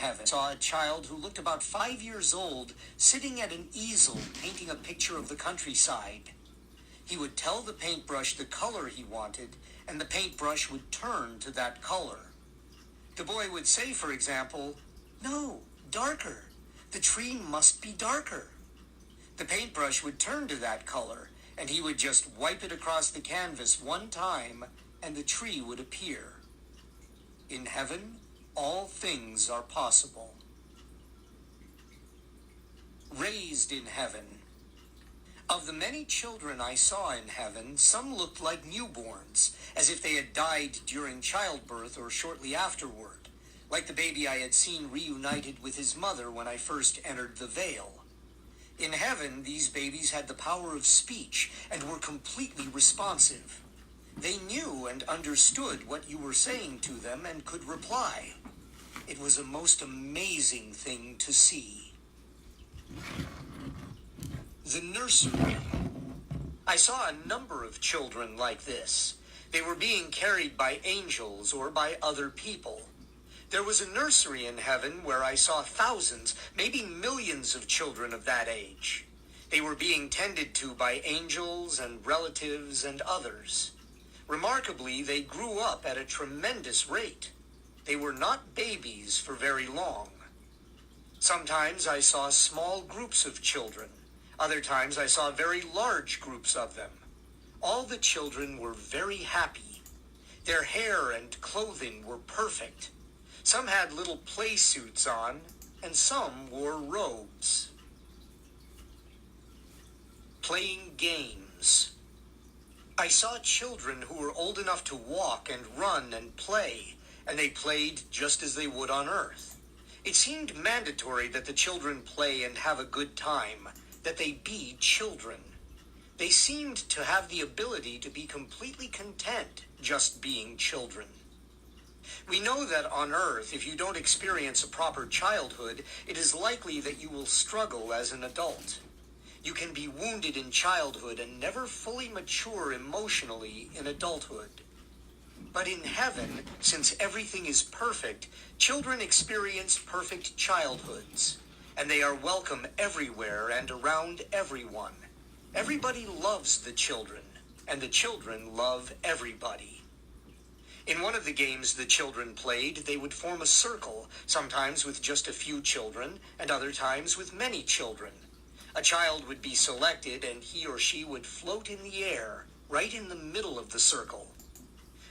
heaven. I saw a child who looked about 5 years old sitting at an easel painting a picture of the countryside. He would tell the paintbrush the color he wanted, and the paintbrush would turn to that color. The boy would say, for example, "No, darker. The tree must be darker." The paintbrush would turn to that color, and he would just wipe it across the canvas one time, and the tree would appear. In heaven, all things are possible. Raised in heaven. Of the many children I saw in heaven, some looked like newborns, as if they had died during childbirth or shortly afterward, like the baby I had seen reunited with his mother when I first entered the veil. In heaven, these babies had the power of speech and were completely responsive. They knew and understood what you were saying to them and could reply. It was a most amazing thing to see. The nursery. I saw a number of children like this. They were being carried by angels or by other people. There was a nursery in heaven where I saw thousands, maybe millions of children of that age. They were being tended to by angels and relatives and others. Remarkably, they grew up at a tremendous rate. They were not babies for very long. Sometimes I saw small groups of children. Other times I saw very large groups of them. All the children were very happy. Their hair and clothing were perfect. Some had little play suits on, and some wore robes. Playing games. I saw children who were old enough to walk and run and play, and they played just as they would on Earth. It seemed mandatory that the children play and have a good time, that they be children. They seemed to have the ability to be completely content just being children. We know that on Earth, if you don't experience a proper childhood, it is likely that you will struggle as an adult. You can be wounded in childhood and never fully mature emotionally in adulthood. But in heaven, since everything is perfect, children experience perfect childhoods, and they are welcome everywhere and around everyone. Everybody loves the children, and the children love everybody. In one of the games the children played, they would form a circle, sometimes with just a few children, and other times with many children. A child would be selected, and he or she would float in the air, right in the middle of the circle.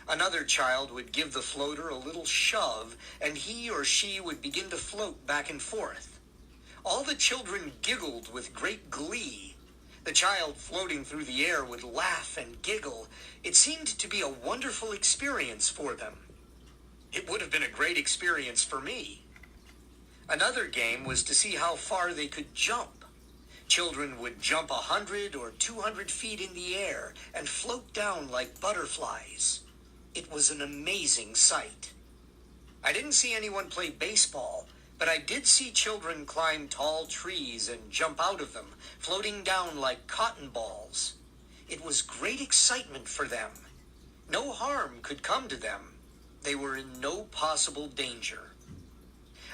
Another child would give the floater a little shove, and he or she would begin to float back and forth. All the children giggled with great glee. The child floating through the air would laugh and giggle. It seemed to be a wonderful experience for them. It would have been a great experience for me. Another game was to see how far they could jump. Children would jump 100 or 200 feet in the air and float down like butterflies. It was an amazing sight. I didn't see anyone play baseball, but I did see children climb tall trees and jump out of them, floating down like cotton balls. It was great excitement for them. No harm could come to them. They were in no possible danger.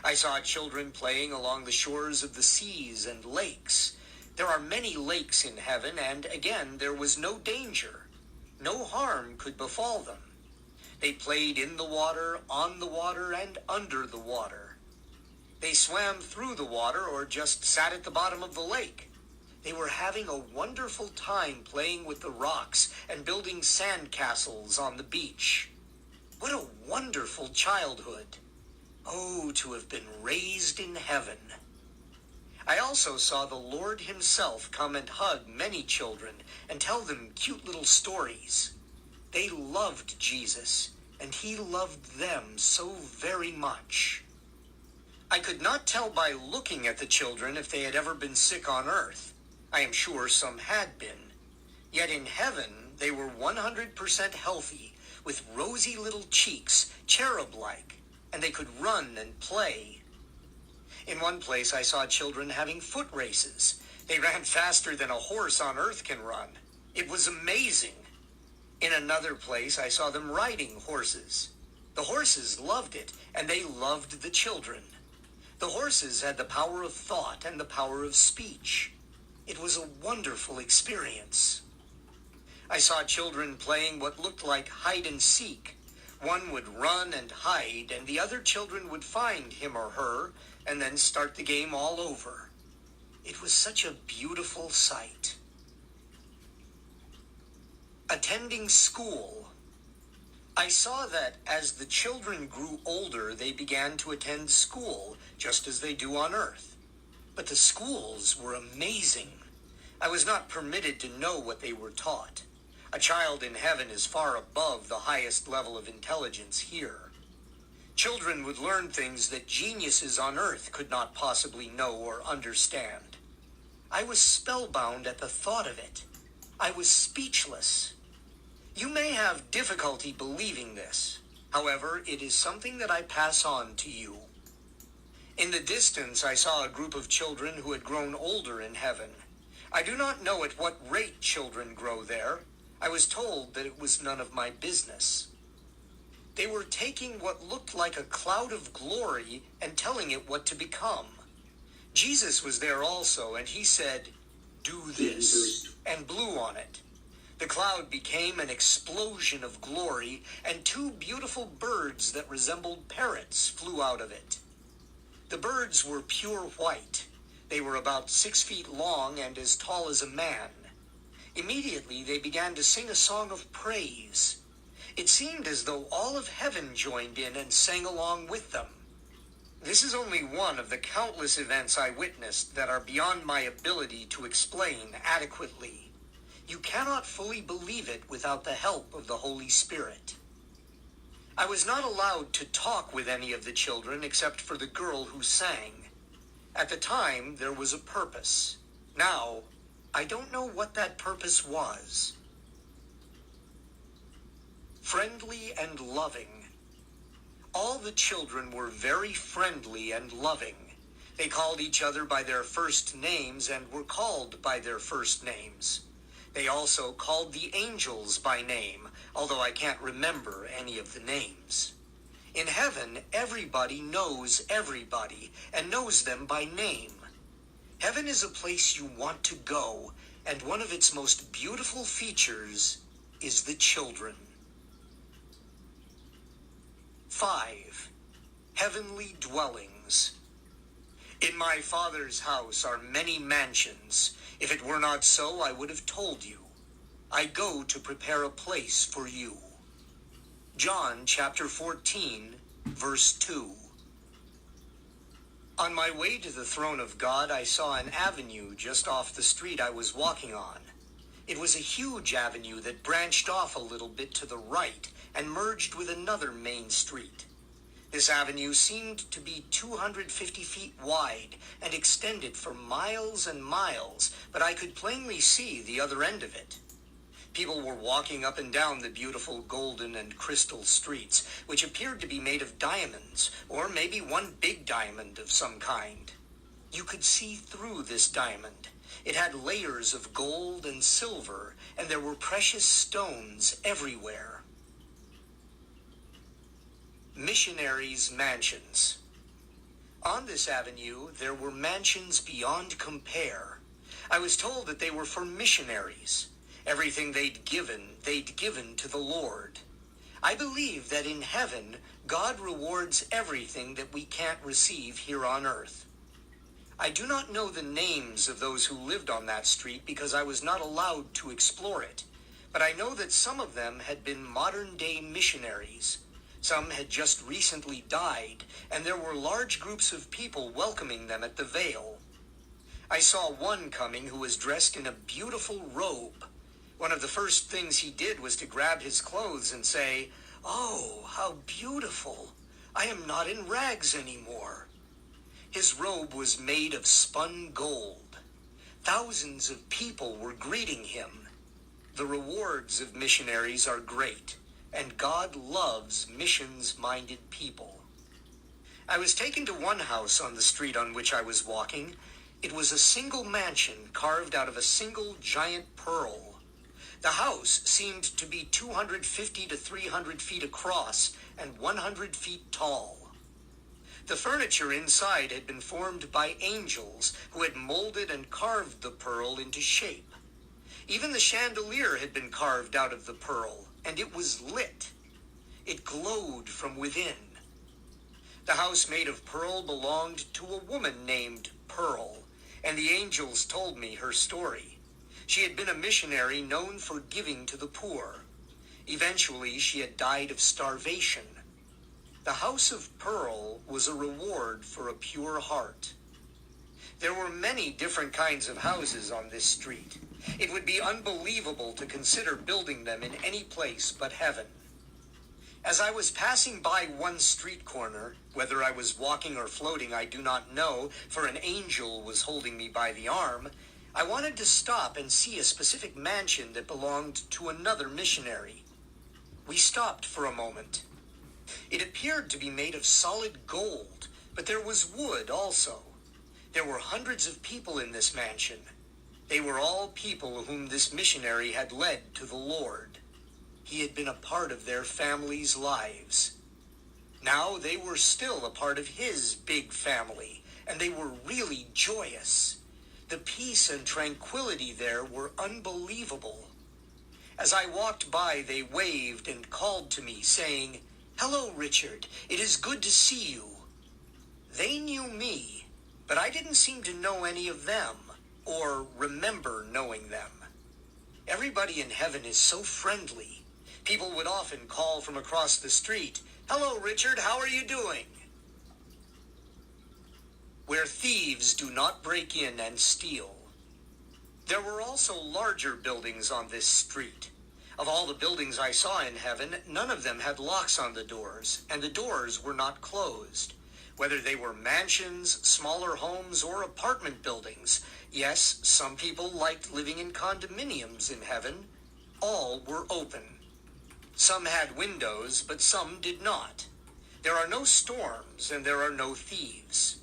I saw children playing along the shores of the seas and lakes. There are many lakes in heaven, and again, there was no danger. No harm could befall them. They played in the water, on the water, and under the water. They swam through the water or just sat at the bottom of the lake. They were having a wonderful time playing with the rocks and building sand castles on the beach. What a wonderful childhood. Oh, to have been raised in heaven. I also saw the Lord himself come and hug many children and tell them cute little stories. They loved Jesus, and he loved them so very much. I could not tell by looking at the children if they had ever been sick on earth. I am sure some had been. Yet in heaven, they were 100% healthy, with rosy little cheeks, cherub-like, and they could run and play. In one place, I saw children having foot races. They ran faster than a horse on earth can run. It was amazing. In another place, I saw them riding horses. The horses loved it, and they loved the children. The horses had the power of thought and the power of speech. It was a wonderful experience. I saw children playing what looked like hide and seek. One would run and hide, and the other children would find him or her, and then start the game all over. It was such a beautiful sight. Attending school. I saw that as the children grew older, they began to attend school, just as they do on Earth. But the schools were amazing. I was not permitted to know what they were taught. A child in heaven is far above the highest level of intelligence here. Children would learn things that geniuses on Earth could not possibly know or understand. I was spellbound at the thought of it. I was speechless. You may have difficulty believing this. However, it is something that I pass on to you. In the distance, I saw a group of children who had grown older in heaven. I do not know at what rate children grow there. I was told that it was none of my business. They were taking what looked like a cloud of glory and telling it what to become. Jesus was there also, and he said, "Do this," and blew on it. The cloud became an explosion of glory, and two beautiful birds that resembled parrots flew out of it. The birds were pure white. They were about 6 feet long and as tall as a man. Immediately they began to sing a song of praise. It seemed as though all of heaven joined in and sang along with them. This is only one of the countless events I witnessed that are beyond my ability to explain adequately. You cannot fully believe it without the help of the Holy Spirit. I was not allowed to talk with any of the children except for the girl who sang. At the time, there was a purpose. Now, I don't know what that purpose was. Friendly and loving. All the children were very friendly and loving. They called each other by their first names and were called by their first names. They also called the angels by name, although I can't remember any of the names. In heaven, everybody knows everybody and knows them by name. Heaven is a place you want to go, and one of its most beautiful features is the children. 5. Heavenly dwellings. In my Father's house are many mansions. If it were not so, I would have told you. I go to prepare a place for you. John chapter 14, verse 2. On my way to the throne of God, I saw an avenue just off the street I was walking on. It was a huge avenue that branched off a little bit to the right and merged with another main street. This avenue seemed to be 250 feet wide and extended for miles and miles, but I could plainly see the other end of it. People were walking up and down the beautiful golden and crystal streets, which appeared to be made of diamonds, or maybe one big diamond of some kind. You could see through this diamond. It had layers of gold and silver, and there were precious stones everywhere. Missionaries' mansions. On this avenue, there were mansions beyond compare. I was told that they were for missionaries. Everything they'd given to the Lord. I believe that in heaven, God rewards everything that we can't receive here on earth. I do not know the names of those who lived on that street because I was not allowed to explore it, but I know that some of them had been modern-day missionaries. Some had just recently died, and there were large groups of people welcoming them at the Vale. I saw one coming who was dressed in a beautiful robe. One of the first things he did was to grab his clothes and say, "Oh, how beautiful! I am not in rags anymore." His robe was made of spun gold. Thousands of people were greeting him. The rewards of missionaries are great, and God loves missions-minded people. I was taken to one house on the street on which I was walking. It was a single mansion carved out of a single giant pearl. The house seemed to be 250 to 300 feet across and 100 feet tall. The furniture inside had been formed by angels who had molded and carved the pearl into shape. Even the chandelier had been carved out of the pearl, and it was lit. It glowed from within. The house made of pearl belonged to a woman named Pearl, and the angels told me her story. She had been a missionary known for giving to the poor. Eventually, she had died of starvation. The House of Pearl was a reward for a pure heart. There were many different kinds of houses on this street. It would be unbelievable to consider building them in any place but heaven. As I was passing by one street corner, whether I was walking or floating I do not know, for an angel was holding me by the arm, I wanted to stop and see a specific mansion that belonged to another missionary. We stopped for a moment. It appeared to be made of solid gold, but there was wood also. There were hundreds of people in this mansion. They were all people whom this missionary had led to the Lord. He had been a part of their families' lives. Now they were still a part of his big family, and they were really joyous. The peace and tranquility there were unbelievable. As I walked by, they waved and called to me, saying, "Hello, Richard. It is good to see you." They knew me, but I didn't seem to know any of them, or remember knowing them. Everybody in heaven is so friendly. People would often call from across the street, "Hello, Richard, how are you doing?" Where thieves do not break in and steal. There were also larger buildings on this street. Of all the buildings I saw in heaven, none of them had locks on the doors, and the doors were not closed. Whether they were mansions, smaller homes, or apartment buildings, yes, some people liked living in condominiums in heaven, all were open. Some had windows, but some did not. There are no storms, and there are no thieves.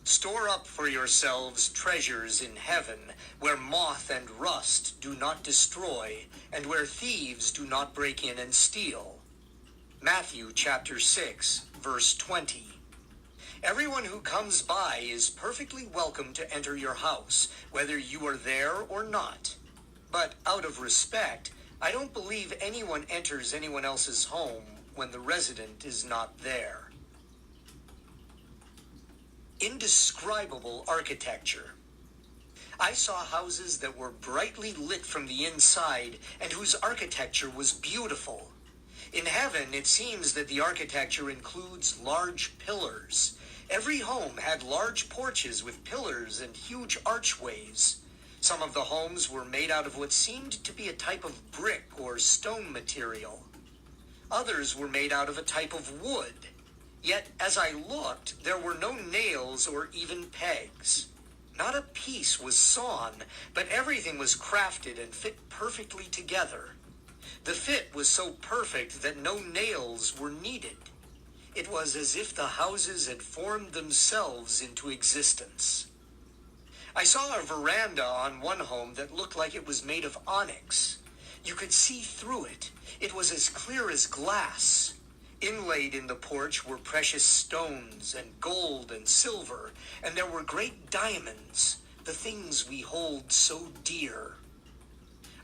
Store up for yourselves treasures in heaven, where moth and rust do not destroy, and where thieves do not break in and steal. Matthew chapter 6, verse 20. Everyone who comes by is perfectly welcome to enter your house, whether you are there or not. But out of respect, I don't believe anyone enters anyone else's home when the resident is not there. Indescribable architecture. I saw houses that were brightly lit from the inside and whose architecture was beautiful. In heaven, it seems that the architecture includes large pillars. Every home had large porches with pillars and huge archways. Some of the homes were made out of what seemed to be a type of brick or stone material. Others were made out of a type of wood. Yet, as I looked, there were no nails or even pegs. Not a piece was sawn, but everything was crafted and fit perfectly together. The fit was so perfect that no nails were needed. It was as if the houses had formed themselves into existence. I saw a veranda on one home that looked like it was made of onyx. You could see through it. It was as clear as glass. Inlaid in the porch were precious stones and gold and silver, and there were great diamonds, the things we hold so dear.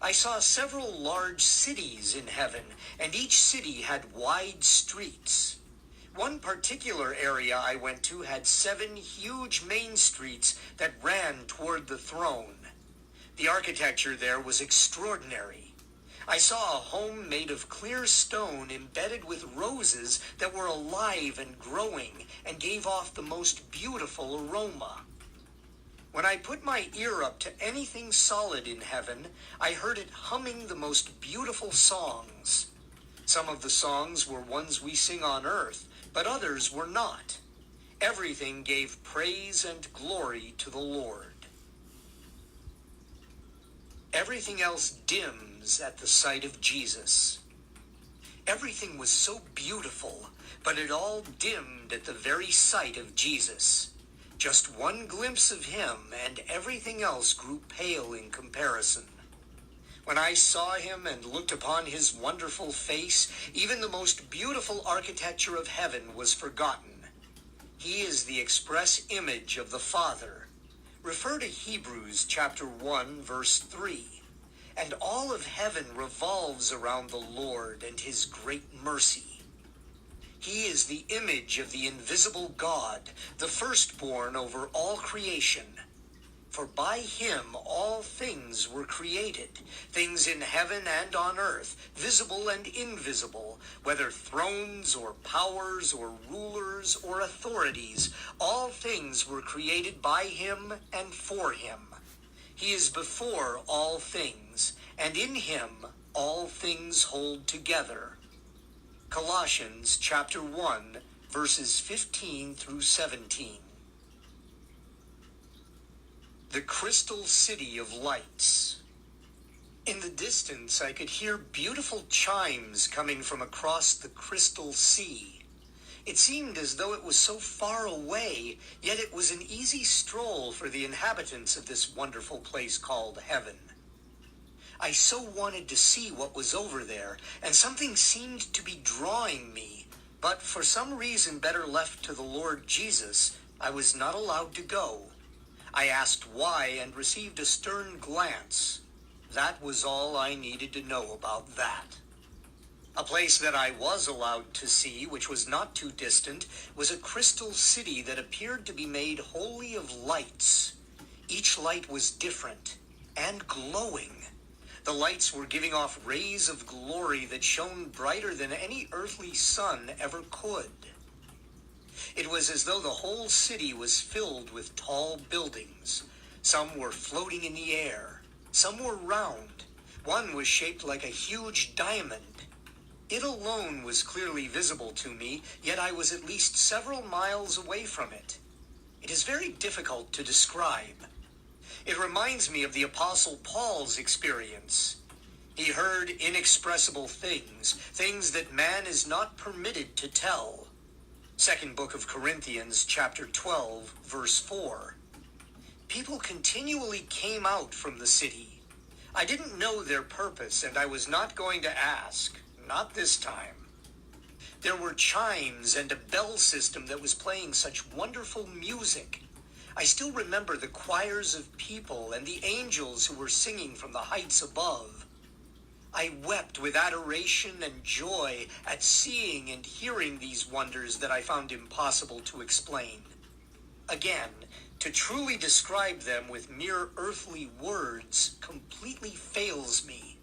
I saw several large cities in heaven, and each city had wide streets. One particular area I went to had 7 huge main streets that ran toward the throne. The architecture there was extraordinary. I saw a home made of clear stone embedded with roses that were alive and growing and gave off the most beautiful aroma. When I put my ear up to anything solid in heaven, I heard it humming the most beautiful songs. Some of the songs were ones we sing on earth, but others were not. Everything gave praise and glory to the Lord. Everything else dims at the sight of Jesus. Everything was so beautiful, but it all dimmed at the very sight of Jesus. Just one glimpse of him, and everything else grew pale in comparison. When I saw him and looked upon his wonderful face, even the most beautiful architecture of heaven was forgotten. He is the express image of the Father. Refer to Hebrews chapter 1, verse 3. And all of heaven revolves around the Lord and his great mercy. He is the image of the invisible God, the firstborn over all creation. For by him all things were created, things in heaven and on earth, visible and invisible, whether thrones or powers or rulers or authorities. All things were created by him and for him. He is before all things, and in him all things hold together. Colossians chapter 1, verses 15 through 17. The crystal city of lights. In the distance, I could hear beautiful chimes coming from across the crystal sea. It seemed as though it was so far away, yet it was an easy stroll for the inhabitants of this wonderful place called heaven. I so wanted to see what was over there, and something seemed to be drawing me, but for some reason better left to the Lord Jesus, I was not allowed to go. I asked why and received a stern glance. That was all I needed to know about that. A place that I was allowed to see, which was not too distant, was a crystal city that appeared to be made wholly of lights. Each light was different and glowing. The lights were giving off rays of glory that shone brighter than any earthly sun ever could. It was as though the whole city was filled with tall buildings. Some were floating in the air. Some were round. One was shaped like a huge diamond. It alone was clearly visible to me, yet I was at least several miles away from it. It is very difficult to describe. It reminds me of the Apostle Paul's experience. He heard inexpressible things, things that man is not permitted to tell. Second book of Corinthians, chapter 12, verse 4. People continually came out from the city. I didn't know their purpose, and I was not going to ask. Not this time. There were chimes and a bell system that was playing such wonderful music. I still remember the choirs of people and the angels who were singing from the heights above. I wept with adoration and joy at seeing and hearing these wonders that I found impossible to explain. Again, to truly describe them with mere earthly words completely fails me.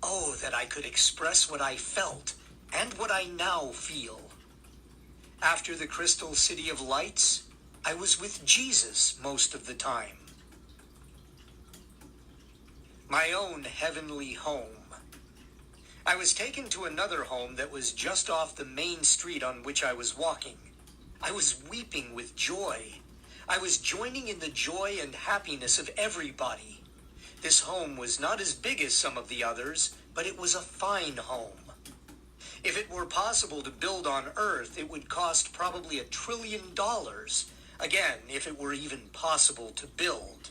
Oh, that I could express what I felt and what I now feel. After the crystal city of lights, I was with Jesus most of the time. My own heavenly home. I was taken to another home that was just off the main street on which I was walking. I was weeping with joy. I was joining in the joy and happiness of everybody. This home was not as big as some of the others, but it was a fine home. If it were possible to build on Earth, it would cost probably $1 trillion. Again, if it were even possible to build.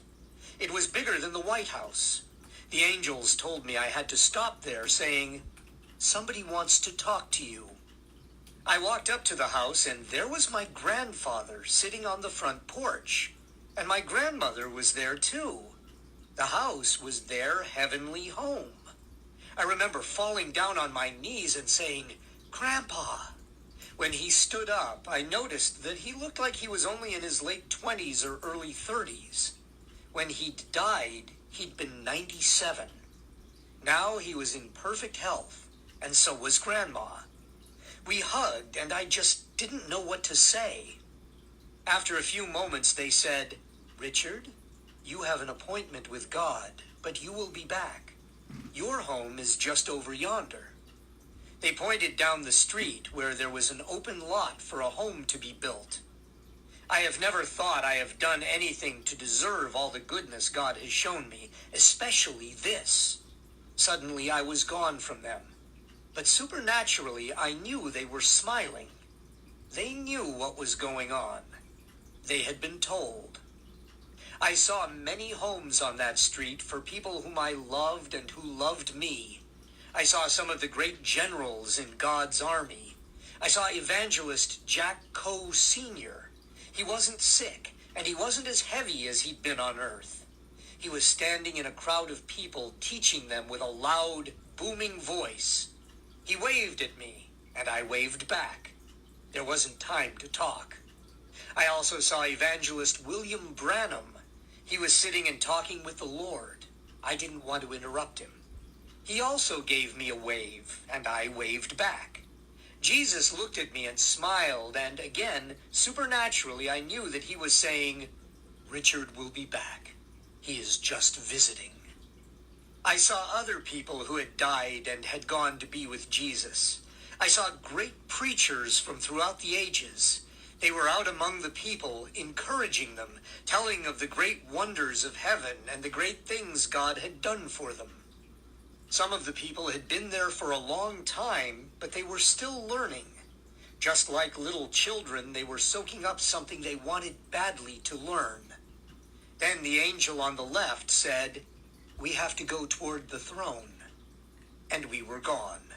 It was bigger than the White House. The angels told me I had to stop there, saying, "Somebody wants to talk to you." I walked up to the house, and there was my grandfather sitting on the front porch. And my grandmother was there too. The house was their heavenly home. I remember falling down on my knees and saying, "Grandpa." When he stood up, I noticed that he looked like he was only in his late 20s or early 30s. When he died, he'd been 97. Now he was in perfect health, and so was Grandma. We hugged, and I just didn't know what to say. After a few moments, they said, "Richard, you have an appointment with God, but you will be back. Your home is just over yonder." They pointed down the street where there was an open lot for a home to be built. I have never thought I have done anything to deserve all the goodness God has shown me, especially this. Suddenly I was gone from them. But supernaturally I knew they were smiling. They knew what was going on. They had been told. I saw many homes on that street for people whom I loved and who loved me. I saw some of the great generals in God's army. I saw evangelist Jack Coe Sr. He wasn't sick, and he wasn't as heavy as he'd been on earth. He was standing in a crowd of people, teaching them with a loud, booming voice. He waved at me, and I waved back. There wasn't time to talk. I also saw evangelist William Branham. He was sitting and talking with the Lord. I didn't want to interrupt him. He also gave me a wave, and I waved back. Jesus looked at me and smiled, and again, supernaturally, I knew that he was saying, "Richard will be back. He is just visiting." I saw other people who had died and had gone to be with Jesus. I saw great preachers from throughout the ages. They were out among the people, encouraging them, telling of the great wonders of heaven and the great things God had done for them. Some of the people had been there for a long time, but they were still learning. Just like little children, they were soaking up something they wanted badly to learn. Then the angel on the left said, "We have to go toward the throne." And we were gone.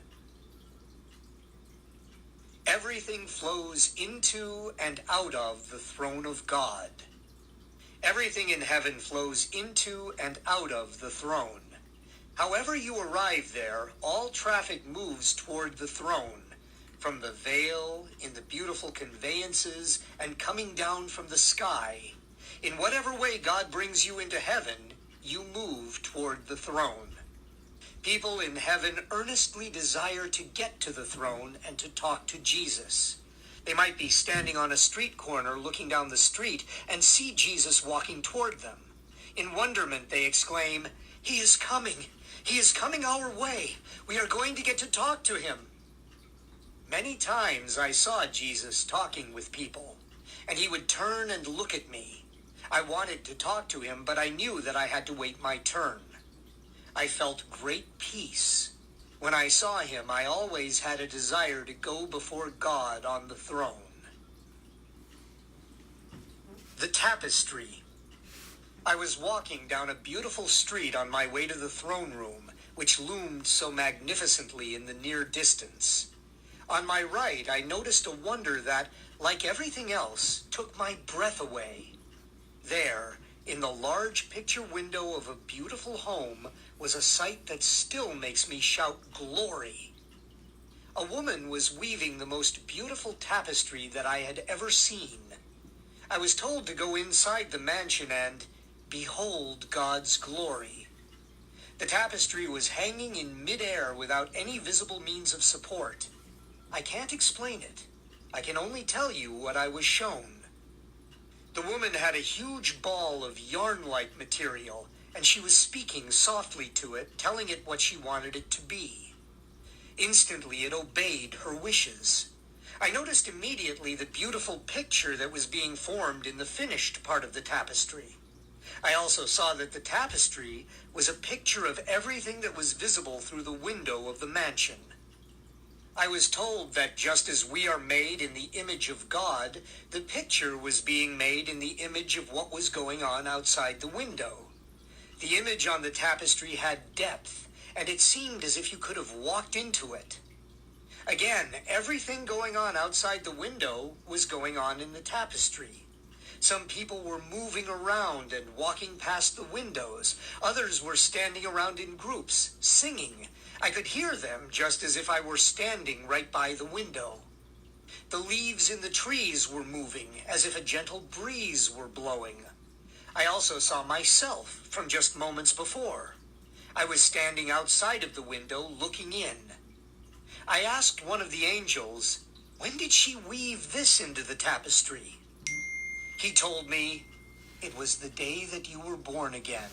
Everything flows into and out of the throne of God. Everything in heaven flows into and out of the throne. However you arrive there, all traffic moves toward the throne, from the veil, in the beautiful conveyances, and coming down from the sky. In whatever way God brings you into heaven, you move toward the throne. People in heaven earnestly desire to get to the throne and to talk to Jesus. They might be standing on a street corner looking down the street and see Jesus walking toward them. In wonderment, they exclaim, "He is coming! He is coming our way! We are going to get to talk to him!" Many times I saw Jesus talking with people, and he would turn and look at me. I wanted to talk to him, but I knew that I had to wait my turn. I felt great peace. When I saw him, I always had a desire to go before God on the throne. The tapestry. I was walking down a beautiful street on my way to the throne room, which loomed so magnificently in the near distance. On my right, I noticed a wonder that, like everything else, took my breath away. There, in the large picture window of a beautiful home, was a sight that still makes me shout glory. A woman was weaving the most beautiful tapestry that I had ever seen. I was told to go inside the mansion and behold God's glory. The tapestry was hanging in midair without any visible means of support. I can't explain it. I can only tell you what I was shown. The woman had a huge ball of yarn-like material, and she was speaking softly to it, telling it what she wanted it to be. Instantly, it obeyed her wishes. I noticed immediately the beautiful picture that was being formed in the finished part of the tapestry. I also saw that the tapestry was a picture of everything that was visible through the window of the mansion. I was told that just as we are made in the image of God, the picture was being made in the image of what was going on outside the window. The image on the tapestry had depth, and it seemed as if you could have walked into it. Again, everything going on outside the window was going on in the tapestry. Some people were moving around and walking past the windows. Others were standing around in groups, singing. I could hear them just as if I were standing right by the window. The leaves in the trees were moving, as if a gentle breeze were blowing. I also saw myself from just moments before. I was standing outside of the window looking in. I asked one of the angels, "When did she weave this into the tapestry?" He told me, "It was the day that you were born again."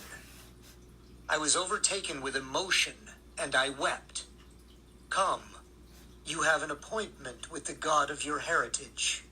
I was overtaken with emotion, and I wept. "Come, you have an appointment with the God of your heritage."